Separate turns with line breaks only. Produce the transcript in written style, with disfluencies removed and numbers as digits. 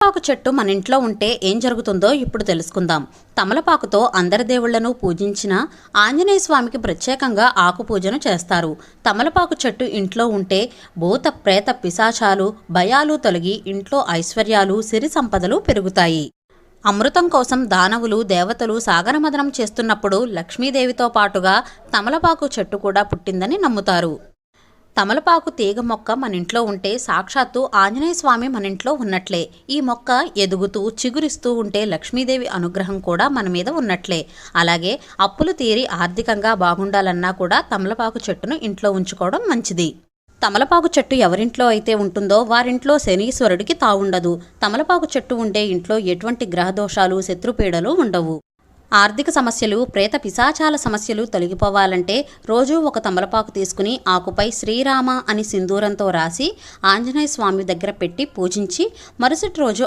తమలపాకు చెట్టు మన ఇంట్లో ఉంటే ఏం జరుగుతుందో ఇప్పుడు తెలుసుకుందాం. తమలపాకుతో అందరి దేవుళ్లను పూజించిన ఆంజనేయ స్వామికి ప్రత్యేకంగా ఆకు పూజను చేస్తారు. తమలపాకు చెట్టు ఇంట్లో ఉంటే భూత ప్రేత పిశాచాలు భయాలు తొలగి ఇంట్లో ఐశ్వర్యాలు సిరి సంపదలు పెరుగుతాయి. అమృతం కోసం దానవులు దేవతలు సాగరమదనం చేస్తున్నప్పుడు లక్ష్మీదేవితో పాటుగా తమలపాకు చెట్టు కూడా పుట్టిందని నమ్ముతారు. తమలపాకు తీగ మొక్క మన ఇంట్లో ఉంటే సాక్షాత్తు ఆంజనేయ స్వామి మన ఇంట్లో ఉన్నట్లే. ఈ మొక్క ఎదుగుతూ చిగురిస్తూ ఉంటే లక్ష్మీదేవి అనుగ్రహం కూడా మన మీద ఉన్నట్లే. అలాగే అప్పులు తీరి ఆర్థికంగా బాగుండాలన్నా కూడా తమలపాకు చెట్టును ఇంట్లో ఉంచుకోవడం మంచిది. తమలపాకు చెట్టు ఎవరింట్లో అయితే ఉంటుందో వారింట్లో శనీశ్వరుడికి తావుండదు. తమలపాకు చెట్టు ఉండే ఇంట్లో ఎటువంటి గ్రహదోషాలు శత్రుపీడలు ఉండవు. ఆర్థిక సమస్యలు ప్రేత పిశాచాల సమస్యలు తొలగిపోవాలంటే రోజూ ఒక తమలపాకు తీసుకుని ఆకుపై శ్రీరామ అని సింధూరంతో రాసి ఆంజనేయ స్వామి దగ్గర పెట్టి పూజించి మరుసటి రోజు